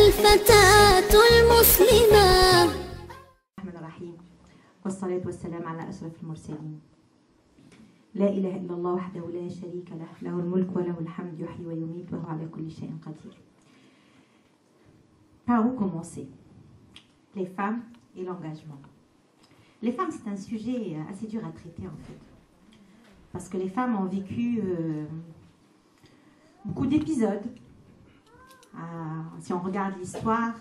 الفتاة المسلمة. الرحمن الرحيم والصلاة والسلام على أشرف المرسلين. لا إله إلا الله وحده لا شريك له، له الملك وله الحمد يحيي ويميت وهو على كل شيء قدير. Par où commencer? Les femmes et l'engagement. Les femmes, c'est un sujet assez dur à traiter en fait. Parce que les femmes ont vécu beaucoup d'épisodes. Si on regarde l'histoire,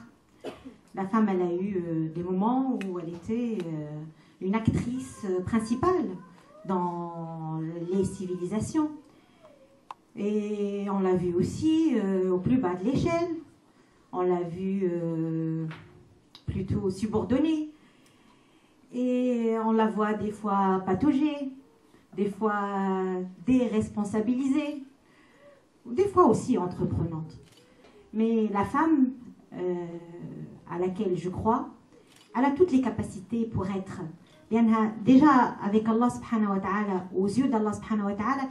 la femme, elle a eu des moments où elle était une actrice principale dans les civilisations. Et on l'a vu aussi au plus bas de l'échelle. On l'a vu plutôt subordonnée. Et on la voit des fois patauger, des fois déresponsabilisée, des fois aussi entreprenante. Mais la femme à laquelle je crois, elle a toutes les capacités pour être. Déjà, avec Allah subhanahu wa ta'ala, aux yeux d'Allah subhanahu wa ta'ala,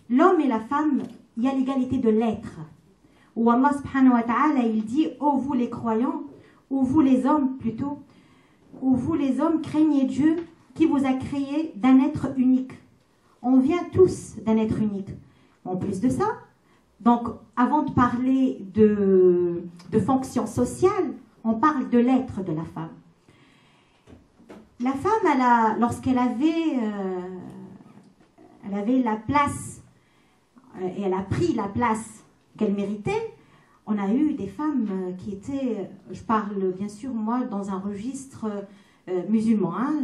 l'homme et la femme, il y a l'égalité de l'être. Où Allah subhanahu wa ta'ala, il dit, ô vous les croyants, ou vous les hommes plutôt, ou vous les hommes, craignez Dieu qui vous a créé d'un être unique. On vient tous d'un être unique. En plus de ça, donc avant de parler de fonction sociale, on parle de l'être de la femme. La femme, lorsqu'elle avait la place, et elle a pris la place qu'elle méritait, on a eu des femmes qui étaient, je parle bien sûr moi dans un registre musulman, hein,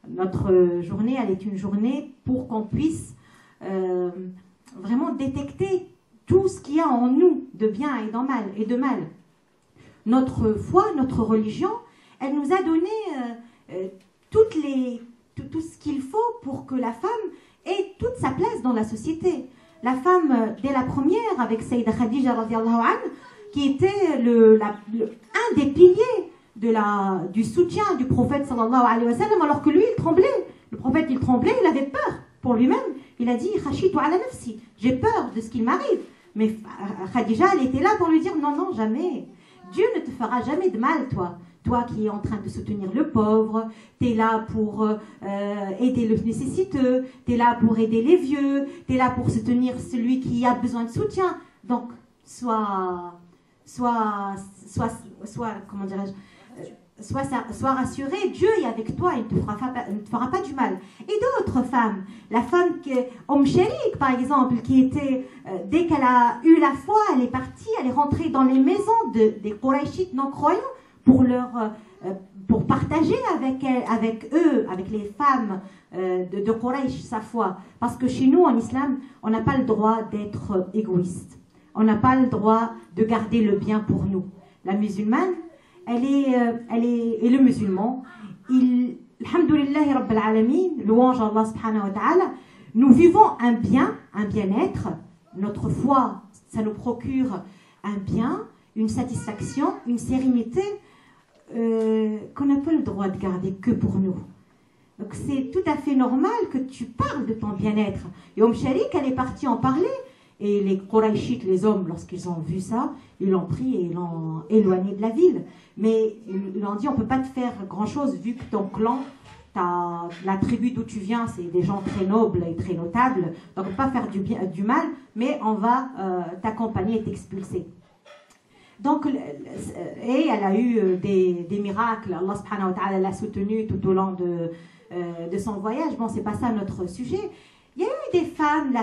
notre journée, elle est une journée pour qu'on puisse vraiment détecter tout ce qu'il y a en nous de bien et de mal. Notre foi, notre religion, elle nous a donné tout ce qu'il faut pour que la femme ait toute sa place dans la société. La femme, dès la première, avec Sayyida Khadija radiallahu anha, qui était un des piliers du soutien du prophète sallallahu alayhi wa sallam, alors que lui, il tremblait. Le prophète, il tremblait, il avait peur pour lui-même. Il a dit « Khashitu ala nafsi » j'ai peur de ce qu'il m'arrive. Mais Khadija, elle était là pour lui dire « Non, non, jamais. Dieu ne te fera jamais de mal, toi. Toi qui es en train de soutenir le pauvre, tu es là pour aider le nécessiteux, tu es là pour aider les vieux, tu es là pour soutenir celui qui a besoin de soutien. Donc, sois comment dirais-je, sois rassuré, Dieu est avec toi, il ne te fera pas du mal. » Et d'autres femmes, la femme Sharik par exemple, qui était, dès qu'elle a eu la foi, elle est partie, elle est rentrée dans les maisons des Qurayshites non-croyants pour partager avec eux, avec les femmes de Quraysh, sa foi. Parce que chez nous, en islam, on n'a pas le droit d'être égoïste. On n'a pas le droit de garder le bien pour nous. La musulmane, et le musulman, alhamdoulillahi rabbil alamin, louange à Allah subhanahu wa ta'ala, nous vivons un bien-être, notre foi, ça nous procure un bien, une satisfaction, une sérénité qu'on n'a pas le droit de garder que pour nous. Donc c'est tout à fait normal que tu parles de ton bien-être. Et Sharik, elle est partie en parler. Et les Qurayshites, les hommes, lorsqu'ils ont vu ça, ils l'ont pris et l'ont éloigné de la ville. Mais ils lui ont dit, on ne peut pas te faire grand-chose vu que ton clan, la tribu d'où tu viens, c'est des gens très nobles et très notables. Donc on ne peut pas faire du mal, mais on va t'accompagner et t'expulser. Donc, et elle a eu des miracles. Allah subhanahu wa ta'ala l'a soutenue tout au long de son voyage. Bon, c'est pas ça notre sujet. Il y a eu des femmes,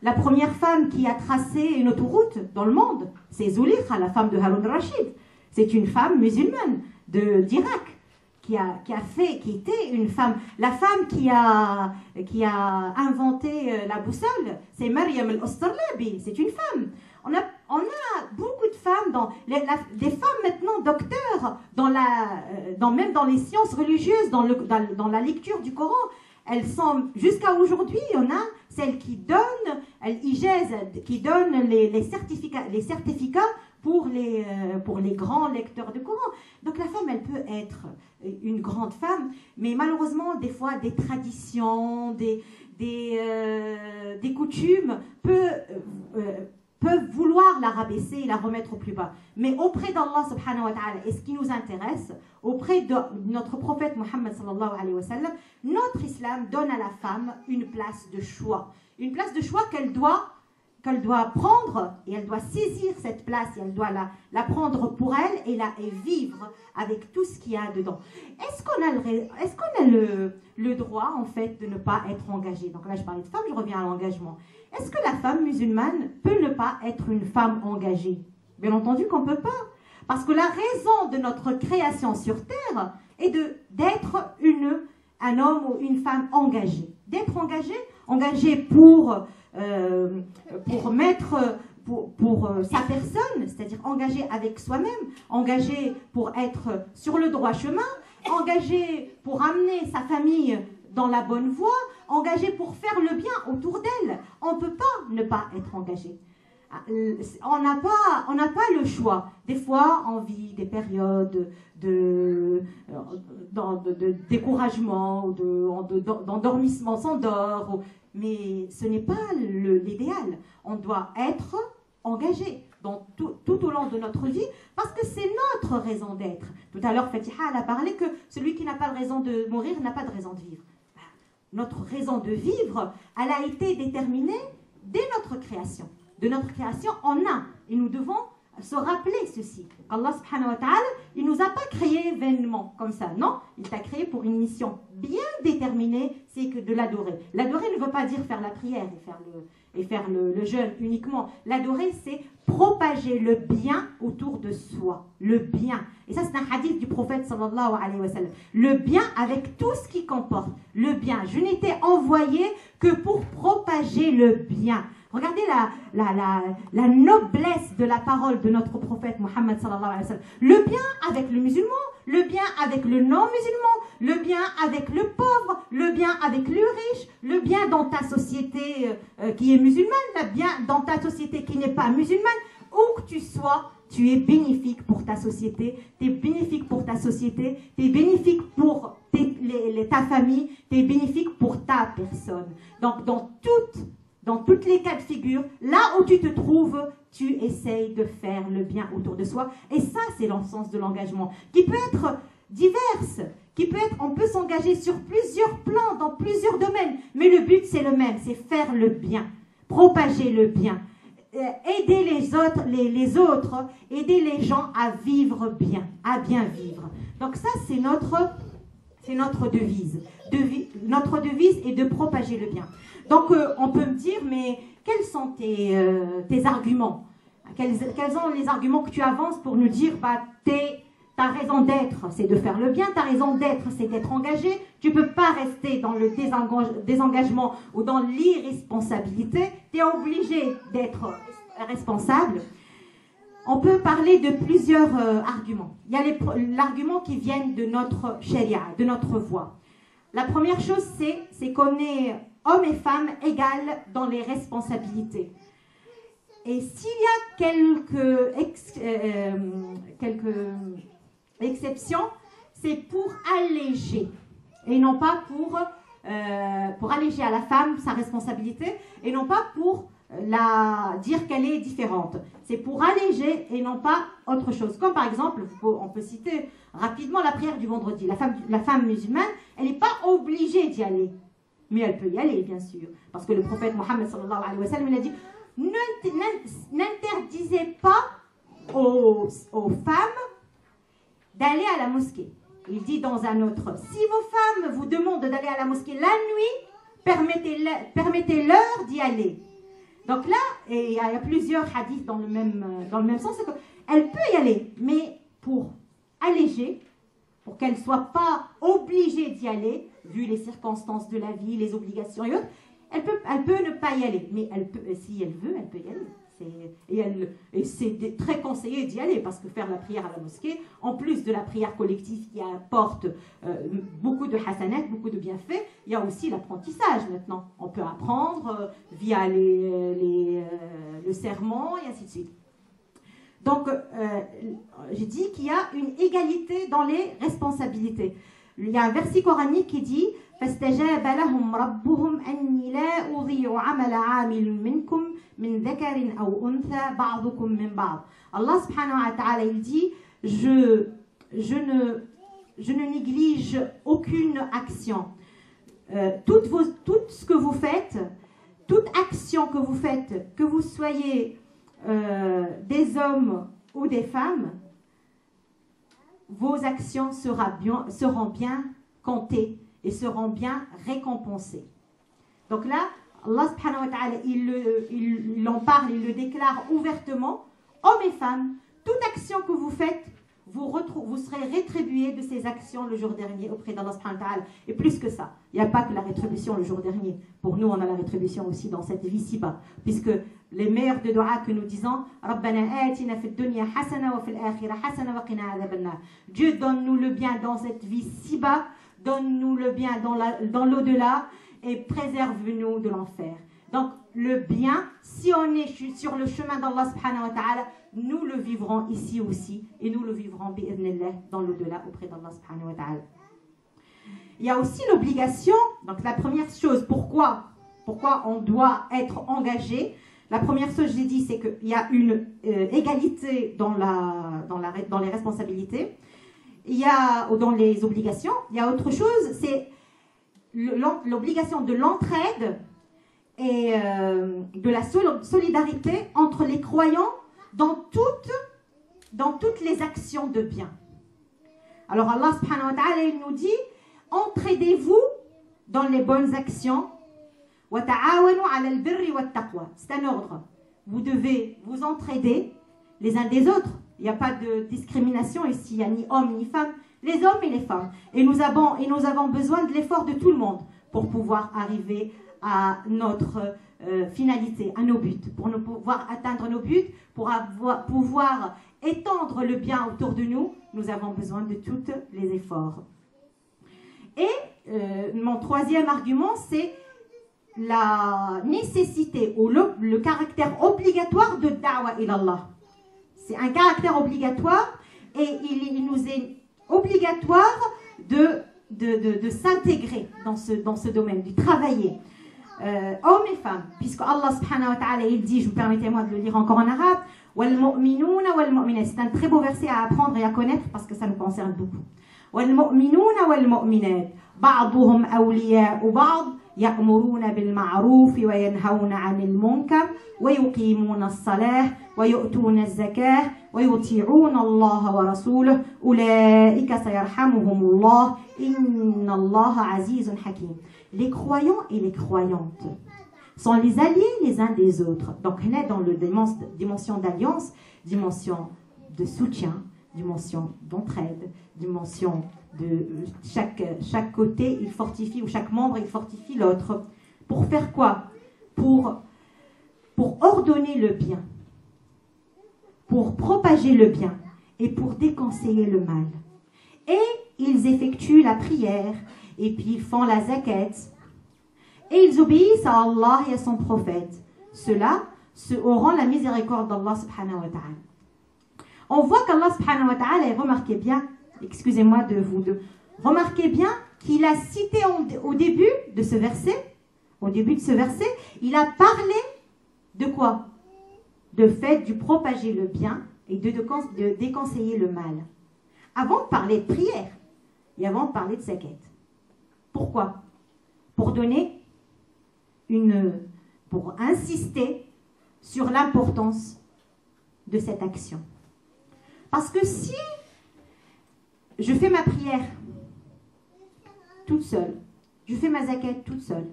la première femme qui a tracé une autoroute dans le monde, c'est Zulikha, la femme de Haroun Rachid. C'est une femme musulmane d'Irak qui était une femme. La femme qui a inventé la boussole, c'est Maryam al-Ostarlabi, c'est une femme. On a beaucoup de femmes, des femmes maintenant docteurs, même dans les sciences religieuses, dans la lecture du Coran. Elles sont, jusqu'à aujourd'hui, on a celles qui donnent, qui donnent les certificats pour les grands lecteurs de Coran. Donc la femme, elle peut être une grande femme, mais malheureusement, des fois, des traditions, des coutumes peuvent peuvent vouloir la rabaisser et la remettre au plus bas. Mais auprès d'Allah subhanahu wa ta'ala, et ce qui nous intéresse, auprès de notre prophète Muhammad sallallahu alayhi wa sallam, notre islam donne à la femme une place de choix. Une place de choix qu'elle doit prendre, et elle doit saisir cette place, et elle doit la prendre pour elle et vivre avec tout ce qu'il y a dedans. Est-ce qu'on a le droit, en fait, de ne pas être engagée? Donc là, je parlais de femme, je reviens à l'engagement. Est-ce que la femme musulmane peut ne pas être une femme engagée? Bien entendu qu'on ne peut pas. Parce que la raison de notre création sur Terre est d'être un homme ou une femme engagée. D'être engagé pour sa personne, c'est-à-dire engagé avec soi-même, engagé pour être sur le droit chemin, engagé pour amener sa famille dans la bonne voie, engagé pour faire le bien autour d'elle. On ne peut pas ne pas être engagé. On n'a pas le choix. Des fois, on vit des périodes de découragement, d'endormissement, on s'endort. Mais ce n'est pas l'idéal. On doit être engagé tout au long de notre vie parce que c'est notre raison d'être. Tout à l'heure, Fatiha elle a parlé que celui qui n'a pas de raison de mourir n'a pas de raison de vivre. Notre raison de vivre, elle a été déterminée dès notre création. De notre création, on a. Et nous devons se rappeler ceci. Allah subhanahu wa ta'ala, il ne nous a pas créés vainement comme ça. Non, il t'a créé pour une mission bien déterminée, c'est que de l'adorer. L'adorer ne veut pas dire faire la prière et faire le jeûne uniquement. L'adorer, c'est propager le bien autour de soi. Le bien. Et ça, c'est un hadith du prophète sallallahu alayhi wa sallam. Le bien avec tout ce qu'il comporte. Le bien. Je n'étais envoyé que pour propager le bien. Regardez la noblesse de la parole de notre prophète Muhammad sallallahu alayhi wa sallam. Le bien avec le musulman, le bien avec le non-musulman, le bien avec le pauvre, le bien avec le riche, le bien dans ta société qui est musulmane, le bien dans ta société qui n'est pas musulmane. Où que tu sois, tu es bénéfique pour ta société, tu es bénéfique pour ta société, tu es bénéfique pour ta famille, tu es bénéfique pour ta personne. Donc dans tous les cas de figure, là où tu te trouves, tu essayes de faire le bien autour de soi. Et ça, c'est le sens de l'engagement, qui peut être diverse, on peut s'engager sur plusieurs plans, dans plusieurs domaines, mais le but, c'est le même, c'est faire le bien, propager le bien, aider les autres, aider les gens à vivre bien, à bien vivre. Donc ça, c'est notre devise. Notre devise est de propager le bien. Donc, on peut me dire, mais quels sont tes arguments? Quels sont les arguments que tu avances pour nous dire, ta raison d'être, c'est de faire le bien, ta raison d'être, c'est d'être engagé. Tu ne peux pas rester dans le désengagement ou dans l'irresponsabilité. Tu es obligé d'être responsable. On peut parler de plusieurs arguments. Il y a l'argument qui vient de notre sharia, de notre voie. La première chose, c'est qu'on est hommes et femmes égales dans les responsabilités. Et s'il y a quelques exceptions, c'est pour alléger et non pas pour alléger à la femme sa responsabilité et non pas pour dire qu'elle est différente. C'est pour alléger et non pas autre chose. Comme par exemple, on peut citer rapidement la prière du vendredi. La femme musulmane, elle n'est pas obligée d'y aller. Mais elle peut y aller, bien sûr. Parce que le prophète Mohammed sallallahu alayhi wa sallam, il a dit, n'interdisez pas aux femmes d'aller à la mosquée. Il dit dans un autre, si vos femmes vous demandent d'aller à la mosquée la nuit, permettez-leur d'y aller. Donc là, il y a plusieurs hadiths dans le même sens, c'est qu'elle peut y aller, mais pour alléger, pour qu'elle ne soit pas obligée d'y aller, vu les circonstances de la vie, les obligations et autres, elle peut ne pas y aller. Mais si elle veut, elle peut y aller. Et c'est très conseillé d'y aller, parce que faire la prière à la mosquée, en plus de la prière collective qui apporte beaucoup de hasanat, beaucoup de bienfaits, il y a aussi l'apprentissage maintenant. On peut apprendre via le sermon et ainsi de suite. Donc, j'ai dit qu'il y a une égalité dans les responsabilités. Il y a un verset coranique qui dit فاستجاب لهم ربهم أني لا أضيع عمل عامل منكم من ذكر أو أنثى بعضكم من بعض. Allah subhanahu wa ta'ala il dit je ne néglige aucune action. Tout ce que vous faites, toute action que vous faites, que vous soyez des hommes ou des femmes, vos actions seront bien comptées et seront bien récompensées. Donc là, Allah subhanahu wa ta'ala, il en parle, il le déclare ouvertement. Hommes et femmes, toute action que vous faites, vous serez rétribués de ces actions le jour dernier auprès d'Allah subhanahu wa ta'ala. Et plus que ça, il n'y a pas que la rétribution le jour dernier. Pour nous, on a la rétribution aussi dans cette vie ci-bas. Puisque les meilleurs de dua que nous disons, Rabbana atina fid dunya hasana wa fil akhirah hasana wa qina adhaban nar. Dieu, donne-nous le bien dans cette vie ci-bas, donne-nous le bien dans l'au-delà et préserve-nous de l'enfer. Donc, le bien, si on est sur le chemin d'Allah subhanahu wa ta'ala, nous le vivrons ici aussi et nous le vivrons bi'idhnillah dans l'au-delà auprès d'Allah subhanahu wa ta'ala. Il y a aussi l'obligation, donc la première chose, pourquoi on doit être engagé. La première chose, j'ai dit, c'est qu'il y a une égalité dans les responsabilités, il y a dans les obligations. Il y a autre chose, c'est l'obligation de l'entraide et de la solidarité entre les croyants dans toutes les actions de bien. Alors Allah subhanahu wa ta'ala, il nous dit, entraidez-vous dans les bonnes actions. C'est un ordre. Vous devez vous entraider les uns des autres. Il n'y a pas de discrimination ici, il n'y a ni hommes ni femmes, les hommes et les femmes. Et nous avons besoin de l'effort de tout le monde pour pouvoir arriver à notre finalité, à nos buts, pour nous pouvoir atteindre nos buts, pour pouvoir étendre le bien autour de nous. Nous avons besoin de tous les efforts. Et mon troisième argument, c'est la nécessité ou le caractère obligatoire de da'wa ilallah. C'est un caractère obligatoire et il nous est obligatoire de s'intégrer dans ce domaine, de travailler. Hommes et femmes, puisque Allah subhanahu wa ta'ala il dit, permettez-moi de le lire encore en arabe, c'est un très beau verset à apprendre et à connaître parce que ça nous concerne beaucoup. والمؤمنون والمؤمنات بعضهم أولياء بعض يأمرون بالمعروف وينهون عن المنكر ويقيمون الصلاة ويؤتون الزكاة ويطيعون الله ورسوله أولئك سيرحمهم الله إن الله عزيز حكيم. Les croyants et les croyantes sont les alliés les uns des autres. Donc on est dans la dimension d'alliance, dimension de soutien, dimension d'entraide, dimension de chaque côté il fortifie, ou chaque membre il fortifie l'autre. Pour faire quoi? Pour ordonner le bien, pour propager le bien et pour déconseiller le mal. Et ils effectuent la prière et puis ils font la zakat et ils obéissent à Allah et à son prophète. Ceux-là auront la miséricorde d'Allah subhanahu wa ta'ala. On voit qu'Allah subhanahu wa ta'ala, et remarquez bien, excusez-moi remarquez bien qu'il a cité au début de ce verset, il a parlé de quoi? De fait du propager le bien et de déconseiller le mal. Avant de parler de prière et avant de parler de zakat. Pourquoi? Pour insister sur l'importance de cette action. Parce que si je fais ma prière toute seule, je fais ma zakat toute seule,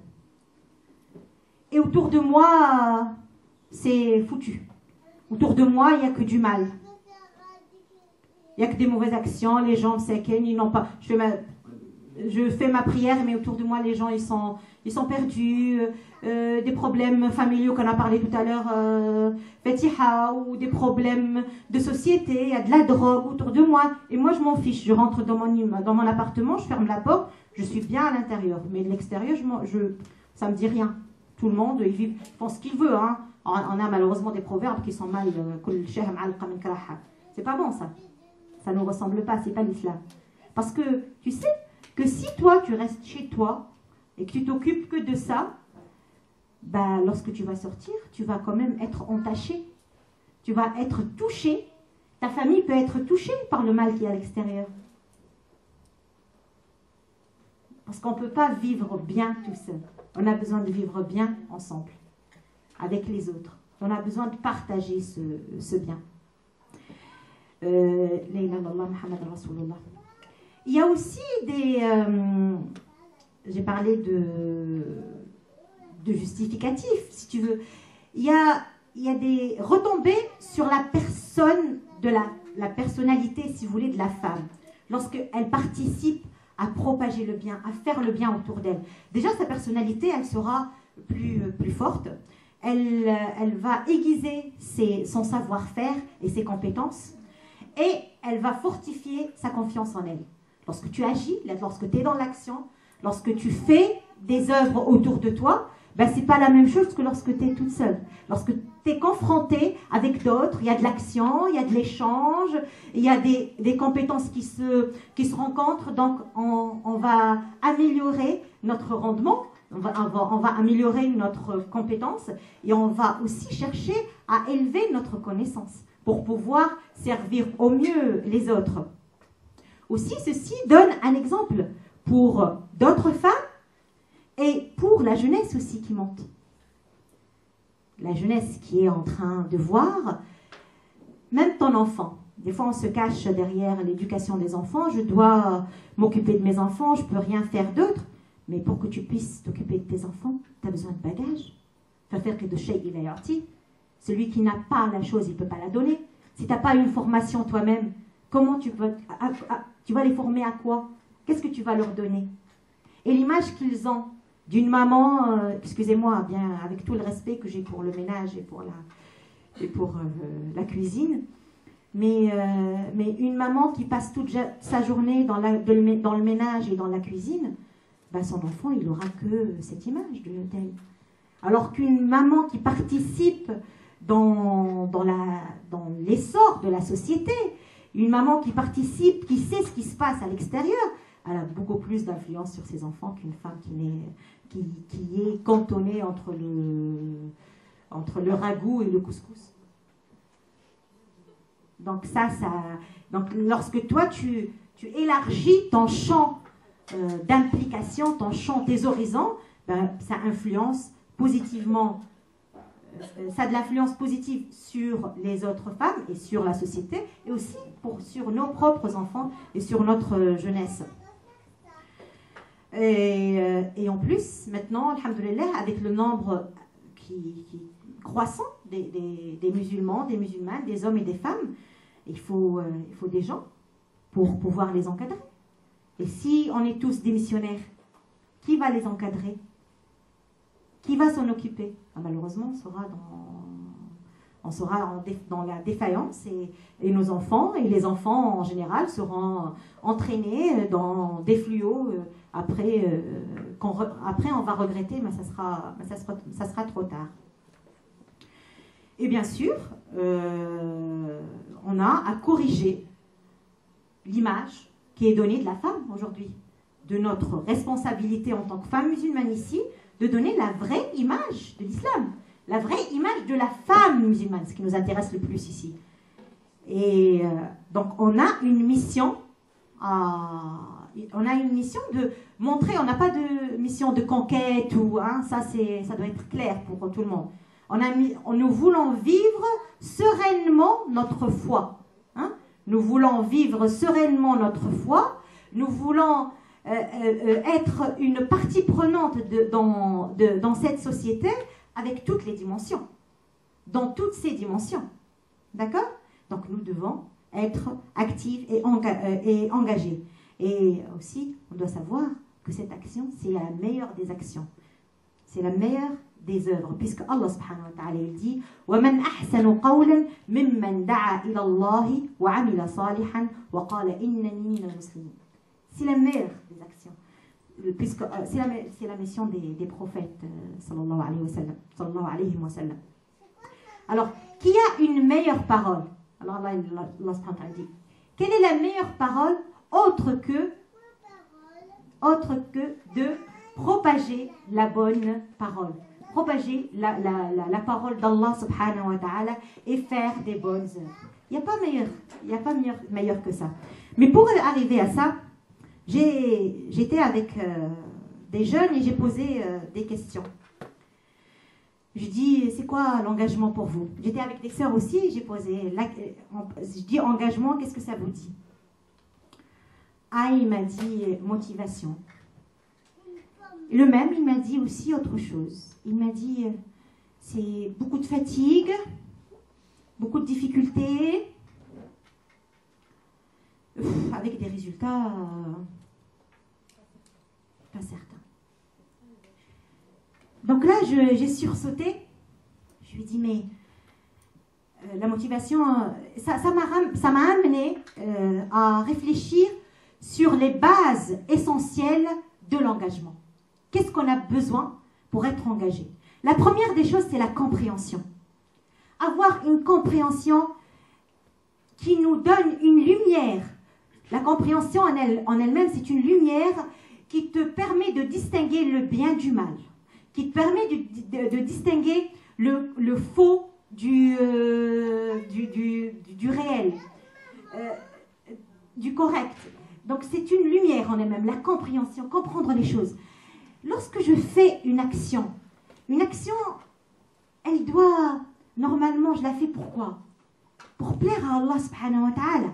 et autour de moi, c'est foutu. Autour de moi, il n'y a que du mal. Il n'y a que des mauvaises actions, les gens me séquennent, ils n'ont pas... Je fais ma prière, mais autour de moi, les gens, ils sont perdus, des problèmes familiaux qu'on a parlé tout à l'heure, Fatiha, ou des problèmes de société, il y a de la drogue autour de moi, et moi, je m'en fiche. Je rentre dans mon appartement, je ferme la porte, je suis bien à l'intérieur, mais de l'extérieur, ça me dit rien. Tout le monde, ils font ce qu'ils veulent. Hein. On a malheureusement des proverbes qui sont mal, c'est pas bon ça. Ça ne nous ressemble pas, c'est pas l'islam. Parce que, tu sais, que si toi, tu restes chez toi et que tu t'occupes que de ça, ben, lorsque tu vas sortir, tu vas quand même être entaché. Tu vas être touché. Ta famille peut être touchée par le mal qui est à l'extérieur. Parce qu'on ne peut pas vivre bien tout seul. On a besoin de vivre bien ensemble, avec les autres. On a besoin de partager ce bien. Il y a aussi des... j'ai parlé de justificatifs, si tu veux. Il y a des retombées sur la personne, la personnalité, si vous voulez, de la femme. Lorsqu'elle participe à propager le bien, à faire le bien autour d'elle. Déjà, sa personnalité, elle sera plus forte. Elle va aiguiser son savoir-faire et ses compétences. Et elle va fortifier sa confiance en elle. Lorsque tu agis, lorsque tu es dans l'action, lorsque tu fais des œuvres autour de toi, ben, ce n'est pas la même chose que lorsque tu es toute seule. Lorsque tu es confronté avec d'autres, il y a de l'action, il y a de l'échange, il y a des compétences qui se rencontrent, donc on va améliorer notre rendement, on va améliorer notre compétence et on va aussi chercher à élever notre connaissance pour pouvoir servir au mieux les autres. Aussi, ceci donne un exemple pour d'autres femmes et pour la jeunesse aussi qui monte. La jeunesse qui est en train de voir, même ton enfant. Des fois, on se cache derrière l'éducation des enfants. Je dois m'occuper de mes enfants, je ne peux rien faire d'autre. Mais pour que tu puisses t'occuper de tes enfants, tu as besoin de bagages. Faire que de shay il est. Celui qui n'a pas la chose, il ne peut pas la donner. Si tu n'as pas une formation toi-même, comment tu vas les former à quoi? Qu'est-ce que tu vas leur donner? Et l'image qu'ils ont d'une maman, excusez-moi, bien avec tout le respect que j'ai pour le ménage et pour la cuisine, mais une maman qui passe toute sa journée dans le ménage et dans la cuisine, ben son enfant, il n'aura que cette image d'elle. Alors qu'une maman qui participe dans l'essor de la société, une maman qui participe, qui sait ce qui se passe à l'extérieur, elle a beaucoup plus d'influence sur ses enfants qu'une femme qui est cantonnée entre le ragoût et le couscous. Donc donc lorsque toi tu élargis ton champ d'implication, ton champ, tes horizons, ben, ça influence positivement. Ça a de l'influence positive sur les autres femmes et sur la société, et aussi sur nos propres enfants et sur notre jeunesse. Et en plus, maintenant, alhamdoulilah, avec le nombre qui croissant des musulmans, des musulmanes, des hommes et des femmes, il faut des gens pour pouvoir les encadrer. Et si on est tous des missionnaires, qui va les encadrer? Qui va s'en occuper? Malheureusement, on sera dans la défaillance et nos enfants, et les enfants en général, seront entraînés dans des fluos. Après, on va regretter, mais ça sera trop tard. Et bien sûr, on a à corriger l'image qui est donnée de la femme aujourd'hui, de notre responsabilité en tant que femme musulmane ici, de donner la vraie image de l'islam, la vraie image de la femme musulmane, ce qui nous intéresse le plus ici. Et donc on a une mission de montrer, on n'a pas de mission de conquête, ça doit être clair pour tout le monde. Nous voulons vivre sereinement notre foi. Nous voulons vivre sereinement notre foi. Nous voulons être une partie prenante dans cette société avec toutes les dimensions. Dans toutes ces dimensions. D'accord? Donc nous devons être actifs et engagés. Et aussi, on doit savoir que cette action, c'est la meilleure des actions. C'est la meilleure des œuvres, puisque Allah subhanahu wa ta'ala il dit وَمَنْ أَحْسَنُ قَوْلًا مِمَّنْ دَعَا إِلَى اللَّهِ وَعَمِلَ صَالِحًا وَقَالَ إِنَّنِي مِنَ الْمُسْلِمِينَ. C'est la meilleure des actions, puisque c'est la mission des prophètes sallallahu alayhi wa sallam. Alors, qui a une meilleure parole? Alors Allah subhanahu wa ta'ala dit, quelle est la meilleure parole autre que autre que de propager la bonne parole. Propager la parole d'Allah subhanahu wa ta'ala et faire des bonnes œuvres. Il n'y a pas meilleur que ça. Mais pour arriver à ça, j'étais avec des jeunes et j'ai posé des questions. Je dis, c'est quoi l'engagement pour vous? J'étais avec des sœurs aussi, j'ai posé, je dis engagement, qu'est-ce que ça vous dit? Ah, il m'a dit motivation. Le même, il m'a dit aussi autre chose. Il m'a dit, c'est beaucoup de fatigue, beaucoup de difficultés, avec des résultats pas certains. Donc là, j'ai sursauté. Je lui ai dit, mais la motivation, ça m'a amené à réfléchir sur les bases essentielles de l'engagement. Qu'est-ce qu'on a besoin pour être engagé? La première des choses, c'est la compréhension. Avoir une compréhension qui nous donne une lumière. La compréhension en elle-même, c'est une lumière qui te permet de distinguer le bien du mal, qui te permet de distinguer le faux du réel, du correct. Donc c'est une lumière en elle-même, la compréhension, comprendre les choses. Lorsque je fais une action, elle doit, normalement, je la fais pourquoi? Pour plaire à Allah subhanahu wa ta'ala.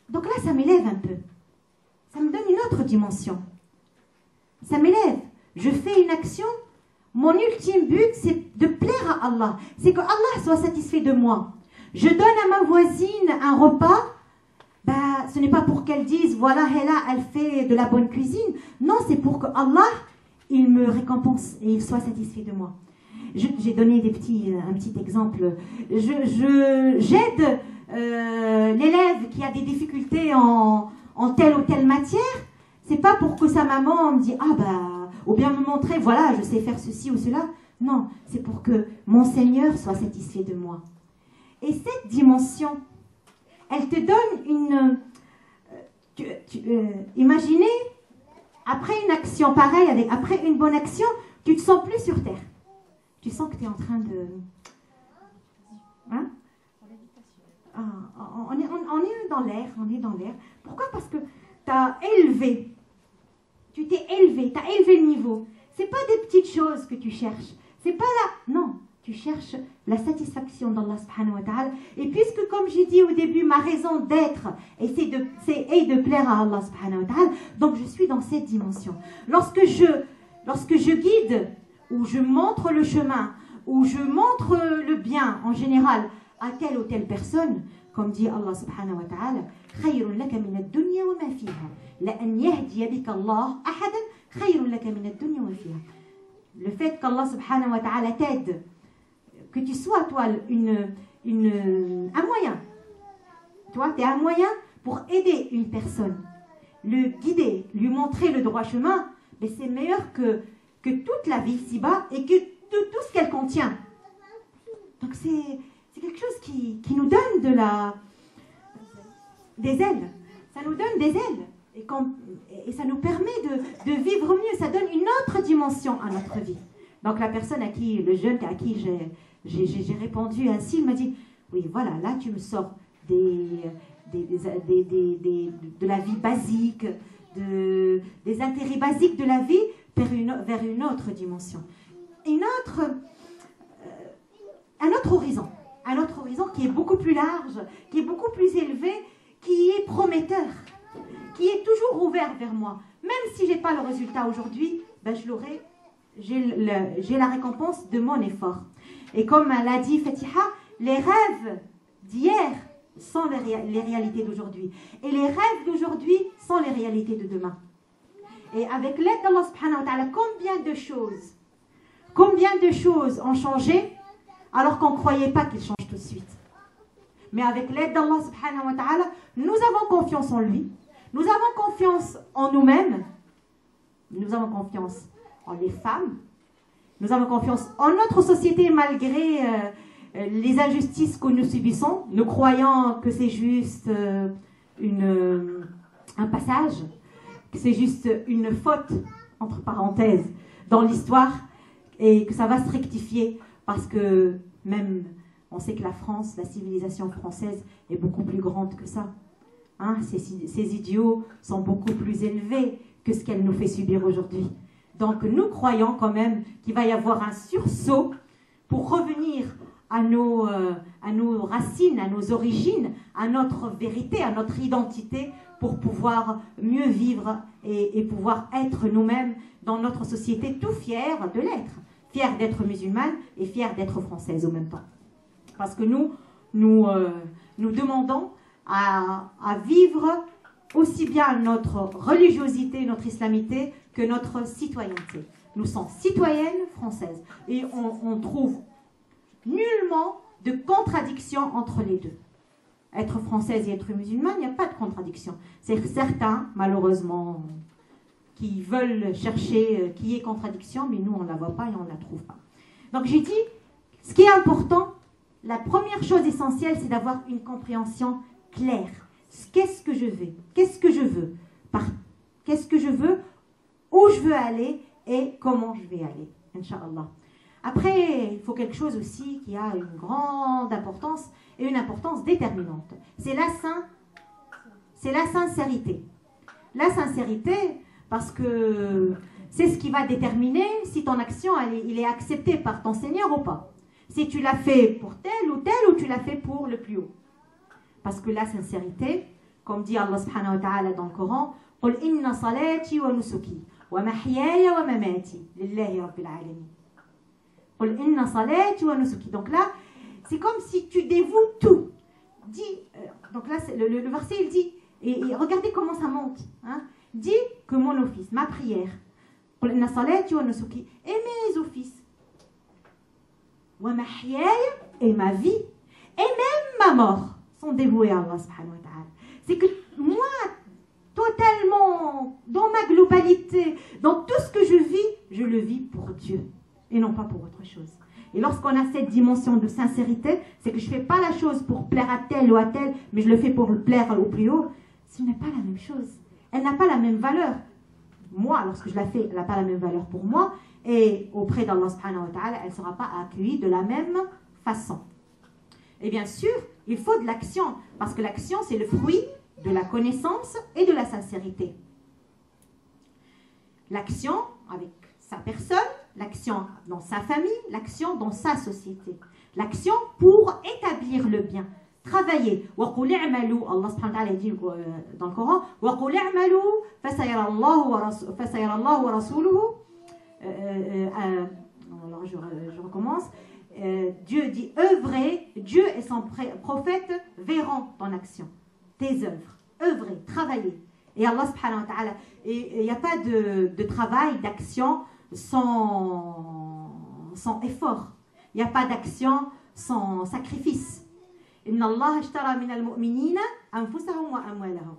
Donc là, ça m'élève un peu. Ça me donne une autre dimension. Ça m'élève. Je fais une action, mon ultime but, c'est de plaire à Allah. C'est que Allah soit satisfait de moi. Je donne à ma voisine un repas, ce n'est pas pour qu'elle dise, voilà, elle fait de la bonne cuisine. Non, c'est pour que Allah, il me récompense et il soit satisfait de moi. J'ai donné un petit exemple. J'aide l'élève qui a des difficultés en telle ou telle matière. C'est pas pour que sa maman me dise ou bien me montrer, voilà, je sais faire ceci ou cela. Non, c'est pour que mon Seigneur soit satisfait de moi. Et cette dimension, elle te donne une... imaginez, après une action pareille, après une bonne action, tu te sens plus sur terre. Tu sens que tu es en train de... Hein? On est dans l'air, Pourquoi? Parce que tu as élevé. Tu t'es élevé, tu as élevé le niveau. C'est pas des petites choses que tu cherches. C'est pas là. Non, tu cherches la satisfaction d'Allah subhanahu wa ta'ala. Et puisque, comme j'ai dit au début, ma raison d'être est de plaire à Allah subhanahu wa ta'ala, donc je suis dans cette dimension. Lorsque je guide, ou je montre le chemin, ou je montre le bien en général à telle ou telle personne, comme dit Allah subhanahu wa ta'ala, خير لك من الدنيا وما فيها لأن يهدي بك الله أحدا خير لك من الدنيا وما فيها. Le fait qu'Allah subhanahu wa ta'ala t'aide, que tu sois toi un moyen. Toi, tu es un moyen pour aider une personne, le guider, lui montrer le droit chemin, mais c'est meilleur que toute la vie ici-bas et que tout ce qu'elle contient. Donc c'est quelque chose qui nous donne des ailes. Ça nous donne des ailes. Et ça nous permet de vivre mieux. Ça donne une autre dimension à notre vie. Donc la personne le jeune à qui j'ai répondu ainsi, il m'a dit, oui, voilà, là tu me sors de la vie basique, des intérêts basiques de la vie vers une autre dimension. Un autre horizon qui est beaucoup plus large, qui est beaucoup plus élevé, qui est prometteur, qui est toujours ouvert vers moi. Même si je n'ai pas le résultat aujourd'hui, j'ai la récompense de mon effort. Et comme l'a dit Fatiha, les rêves d'hier sont les réalités d'aujourd'hui. Et les rêves d'aujourd'hui sont les réalités de demain. Et avec l'aide d'Allah subhanahu wa ta'ala, combien de choses ont changé alors qu'on ne croyait pas qu'ils changent tout de suite. Mais avec l'aide d'Allah subhanahu wa ta'ala, nous avons confiance en lui, nous avons confiance en nous-mêmes, nous avons confiance en les femmes, nous avons confiance en notre société malgré les injustices que nous subissons, nous croyons que c'est juste un passage, que c'est juste une faute, entre parenthèses, dans l'histoire et que ça va se rectifier parce que même, on sait que la France, la civilisation française est beaucoup plus grande que ça. Hein, ces idiots sont beaucoup plus élevés que ce qu'elle nous fait subir aujourd'hui. Donc nous croyons quand même qu'il va y avoir un sursaut pour revenir à nos racines, à nos origines, à notre vérité, à notre identité, pour pouvoir mieux vivre et pouvoir être nous-mêmes dans notre société, tout fiers de l'être, fiers d'être musulmanes et fiers d'être françaises en même temps. Parce que nous demandons à vivre aussi bien notre religiosité, notre islamité, que notre citoyenneté. Nous sommes citoyennes françaises et on trouve nullement de contradiction entre les deux. Être française et être musulmane, il n'y a pas de contradiction. C'est certains, malheureusement, qui veulent chercher qu'il y ait contradiction, mais nous, on ne la voit pas et on ne la trouve pas. Donc j'ai dit, ce qui est important, la première chose essentielle, c'est d'avoir une compréhension claire. Qu'est-ce que je veux? Qu'est-ce que je veux? Qu'est-ce que je veux? Où je veux aller et comment je vais aller, Inch'Allah. Après, il faut quelque chose aussi qui a une grande importance et une importance déterminante. C'est la sincérité. La sincérité, parce que c'est ce qui va déterminer si ton action il est accepté par ton Seigneur ou pas. Si tu l'as fait pour tel ou tu l'as fait pour le plus haut. Parce que la sincérité, comme dit Allah subhanahu wa ta'ala dans le Coran, قُلْ إِنَّ صَلَاتِي وَنُسُكِي وَمَحْيَايَ وَمَمَاتِي لِلَّهِ رَبِّ الْعَالَمِينَ. قُلْ إِنَّ صَلَاتِي وَنُسُكِي. Donc là, c'est comme si tu dévoues tout. Donc là, le verset, il dit, et regardez comment ça monte. Hein, dis que mon office, ma prière, قُلْ إِنَّ صَلَاتِي وَنُسُكِي, et mes offices, وَمَحْيَايَ, et ma vie, et même ma mort, sont dévoués à Allah subhanahu wa ta'ala. C'est que moi, totalement, dans ma globalité, dans tout ce que je le vis pour Dieu et non pas pour autre chose. Et lorsqu'on a cette dimension de sincérité, c'est que je ne fais pas la chose pour plaire à tel ou à tel, mais je le fais pour plaire au plus haut. Ce n'est pas la même chose. Elle n'a pas la même valeur. Moi, lorsque je la fais, elle n'a pas la même valeur pour moi. Et auprès d'Allah subhanahu wa ta'ala, elle ne sera pas accueillie de la même façon. Et bien sûr, il faut de l'action, parce que l'action, c'est le fruit de la connaissance et de la sincérité. L'action avec sa personne, l'action dans sa famille, l'action dans sa société. L'action pour établir le bien, travailler. وَقُلْ اعْمَلُوا, Allah subhanahu wa ta'ala dit dans le Coran, وَقُلْ اعْمَلُوا فَسَيَرَ اللَّهُ وَرَسُولُهُ. Alors je recommence. Dieu dit œuvrer, Dieu et son prophète verront ton action, tes œuvres, œuvrer, travailler. Et Allah subhanahu wa ta'ala, il n'y a pas de travail, d'action sans effort. Il n'y a pas d'action sans sacrifice. Inna Allah ashtara min al-mu'minina anfusahum wa amwalahum.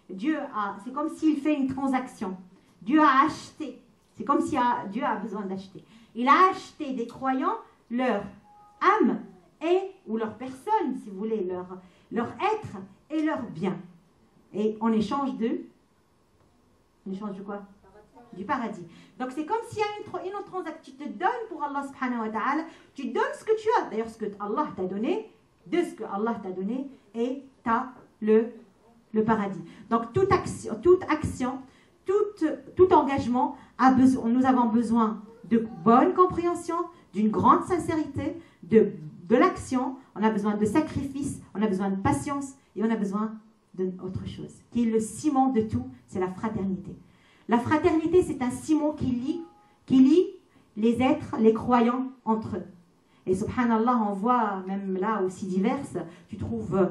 Dieu c'est comme s'il fait une transaction. Dieu a acheté. C'est comme si Dieu a besoin d'acheter. Il a acheté des croyants leur âme ou leur personne, si vous voulez, leur être et leur bien. Et en échange de quoi? Du paradis. Donc c'est comme s'il y a une autre transaction. Tu te donnes pour Allah subhanahu wa ta'ala, tu donnes ce que tu as. D'ailleurs, ce que Allah t'a donné, de ce que Allah t'a donné, et tu as le paradis. Donc toute action, tout engagement, nous avons besoin de bonne compréhension, d'une grande sincérité, de l'action, on a besoin de sacrifice, on a besoin de patience et on a besoin d'autre chose, qui est le ciment de tout, c'est la fraternité. La fraternité, c'est un ciment qui lie les êtres, les croyants entre eux. Et subhanallah, on voit même là aussi diverses, tu trouves,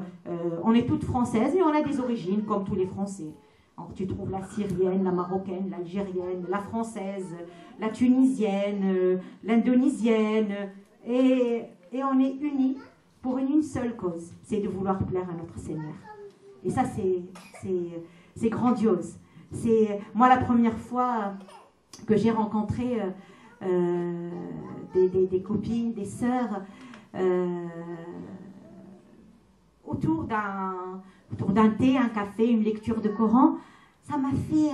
on est toutes françaises, mais on a des origines comme tous les Français. Alors, tu trouves la syrienne, la marocaine, l'algérienne, la française, la tunisienne, l'indonésienne, et on est unis pour une seule cause, c'est de vouloir plaire à notre Seigneur. Et ça, c'est grandiose. C'est moi la première fois que j'ai rencontré des copines, des sœurs autour d'un thé, un café, une lecture de Coran. ça m'a fait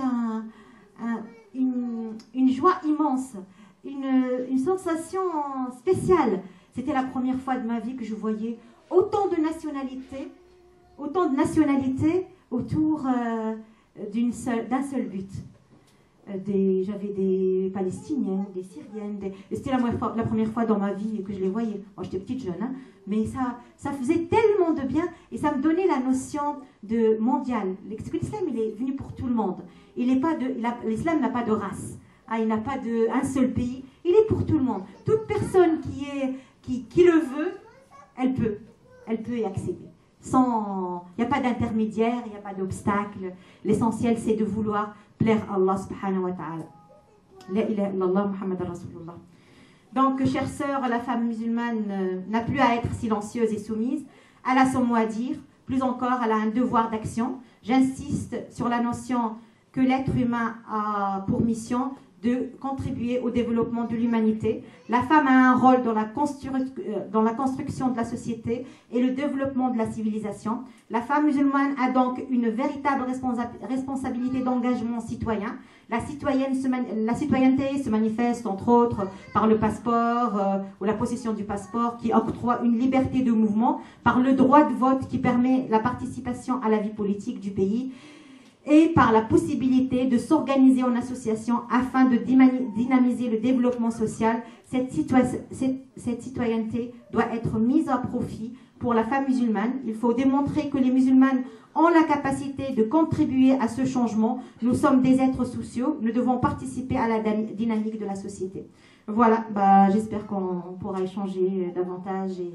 une joie immense, une sensation spéciale. C'était la première fois de ma vie que je voyais autant de nationalités autour d'un seul but. J'avais des Palestiniennes, des Syriennes, c'était la première fois dans ma vie que je les voyais. Moi, j'étais petite jeune, hein, mais ça faisait tellement de bien et ça me donnait la notion de mondial. L'islam, il est venu pour tout le monde. L'islam n'a pas de race, hein, il n'a pas un seul pays, il est pour tout le monde. Toute personne qui le veut, elle peut y accéder. Il n'y a pas d'intermédiaire, il n'y a pas d'obstacle. L'essentiel, c'est de vouloir plaire à Allah subhanahu wa ta'ala. La ilaha illallah Muhammad Rasulullah. Donc, chère sœur, la femme musulmane n'a plus à être silencieuse et soumise. Elle a son mot à dire. Plus encore, elle a un devoir d'action. J'insiste sur la notion que l'être humain a pour mission de contribuer au développement de l'humanité. La femme a un rôle dans la construction de la société et le développement de la civilisation. La femme musulmane a donc une véritable responsabilité d'engagement citoyen. La citoyenneté se manifeste entre autres par le passeport ou la possession du passeport qui octroie une liberté de mouvement, par le droit de vote qui permet la participation à la vie politique du pays, et par la possibilité de s'organiser en association afin de dynamiser le développement social. Cette citoyenneté doit être mise à profit pour la femme musulmane. Il faut démontrer que les musulmanes ont la capacité de contribuer à ce changement. Nous sommes des êtres sociaux, nous devons participer à la dynamique de la société. Voilà, j'espère qu'on pourra échanger davantage et